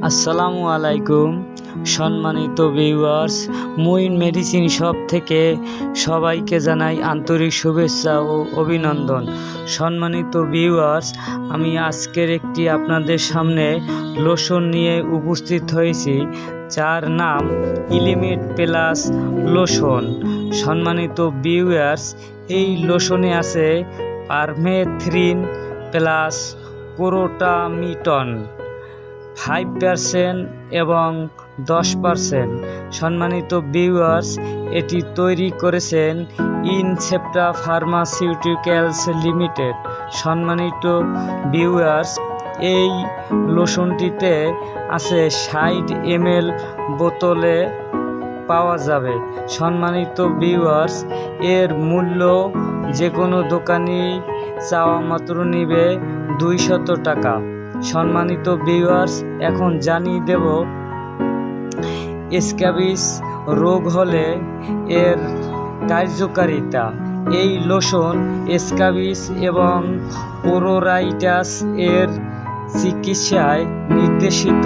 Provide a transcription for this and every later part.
আসসালামু আলাইকুম সম্মানিত ভিউয়ার্স, মুইন মেডিসিন শপ থেকে সবাইকে জানাই আন্তরিক শুভেচ্ছা ও অভিনন্দন। সম্মানিত ভিউয়ার্স, আমি আজকের একটি আপনাদের সামনে লোশন নিয়ে উপস্থিত হয়েছি, যার নাম ইলিমেট প্লাস লোশন। সম্মানিত ভিউয়ার্স, এই লোশনে আছে পারমেথ্রিন প্লাস ক্লোটামিটন 5% এবং 10%। সম্মানিত ভিউয়ার্স, এটি তৈরি করেছেন ইনসেপ্টা ফার্মাসিউটিক্যালস লিমিটেড। সম্মানিত ভিউয়ার্স, এই লোশনটিতে আছে 60 ml বোতলে পাওয়া যাবে। সম্মানিত ভিউয়ার্স, এর মূল্য যে কোনো দোকানি চাওয়া মাত্র নিবে 200 টাকা। সম্মানিত ভিউয়ার্স, এখন জানিয়ে দেব স্ক্যাবিস রোগ হলে এর কার্যকারিতা। এই লোশন স্ক্যাবিস এবং পোরোরাইটাস এর চিকিৎসায় নির্দেশিত।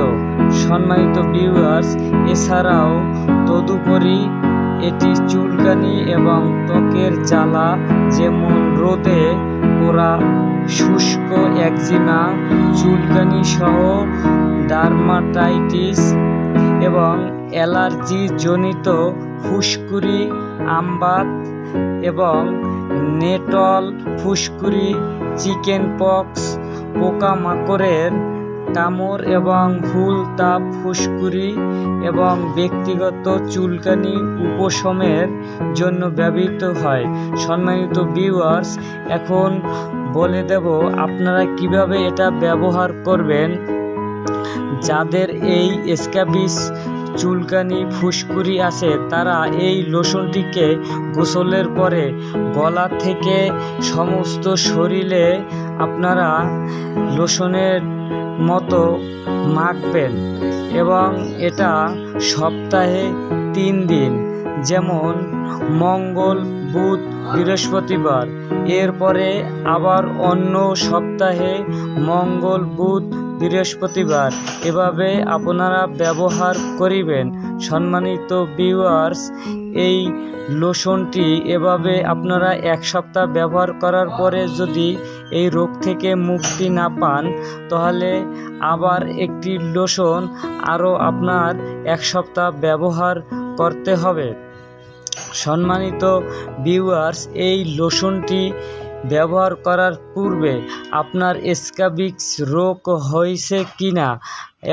সম্মানিত ভিউয়ার্স, এছাড়াও তদুপরি এটি চুলকানি এবং ত্বকের জ্বালা যেমন রোদে পোড়া, শুষ্ক একজিমা, চুলকানি সহ ডার্মাটাইটিস এবং অ্যালার্জি জনিত ফুসকুড়ি, আমবাত এবং নেটল ফুসকুড়ি, চিকেন পক্স, পোকামাকড়ের কামড় এবং হুল তাপ ফুসকুড়ি এবং ব্যক্তিগত চুলকানি উপশমের জন্য ব্যবহৃত হয়। সম্মানিত ভিউয়ার্স, এখন বলে দেব আপনারা কিভাবে এটা ব্যবহার করবেন। যাদের এই স্ক্যাবিস, চুলকানি, ফুসকুড়ি আছে তারা এই লোশনটিকে গোসলের পরে গলা থেকে সমস্ত শরীরে আপনারা লোশনের মতো মাখবেন এবং এটা সপ্তাহে 3 দিন, যেমন মঙ্গল, বুধ, বৃহস্পতিবার। এরপরে আবার অন্য সপ্তাহে মঙ্গল, বুধ, বৃহস্পতিবার। এভাবে আপনারা ব্যবহার করিবেন। সম্মানিত ভিউয়ার্স, এই লোশনটি এভাবে আপনারা 1 সপ্তাহ ব্যবহার করার পরে যদি এই রোগ থেকে মুক্তি না পান, তাহলে আবার একটি লোশন আরও আপনার 1 সপ্তাহ ব্যবহার করতে হবে। সম্মানিত ভিউয়ার্স, এই লোশনটি ব্যবহার করার পূর্বে আপনার স্ক্যাবিস রোগ হয়েছে কিনা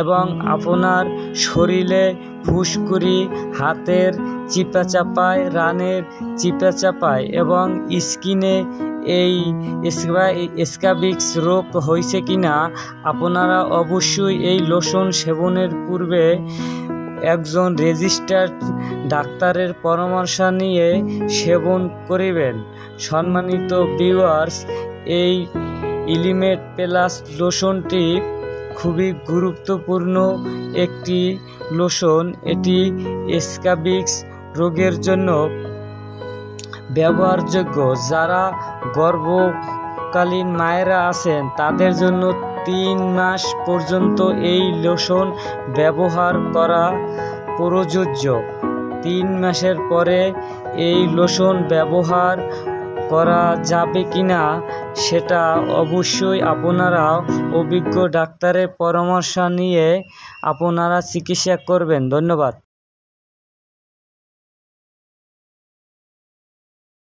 এবং আপনার শরীরে ফুসকুড়ি, হাতের চিপাচাপায়, রানের চিপাচাপায় এবং স্কিনে এই স্ক্যাবিস রোগ হয়েছে কিনা আপনারা অবশ্যই এই লোশন সেবনের পূর্বে একজন রেজিস্টার্ড ডাক্তারের পরামর্শ নিয়ে সেবন করিবেন। সম্মানিত ভিউয়ার্স, এই ইলিমেট প্লাস লোশনটি খুবই গুরুত্বপূর্ণ একটি লোশন। এটি স্ক্যাবিস রোগের জন্য ব্যবহারযোগ্য। যারা গর্ভকালীন মায়েরা আছেন তাদের জন্য 3 মাস পর্যন্ত এই লোশন ব্যবহার করা প্রযোজ্য। 3 মাসের পরে এই লোশন ব্যবহার করা যাবে কিনা সেটা অবশ্যই আপনারা অভিজ্ঞ ডাক্তারের পরামর্শ নিয়ে আপনারা চিকিৎসা করবেন। ধন্যবাদ।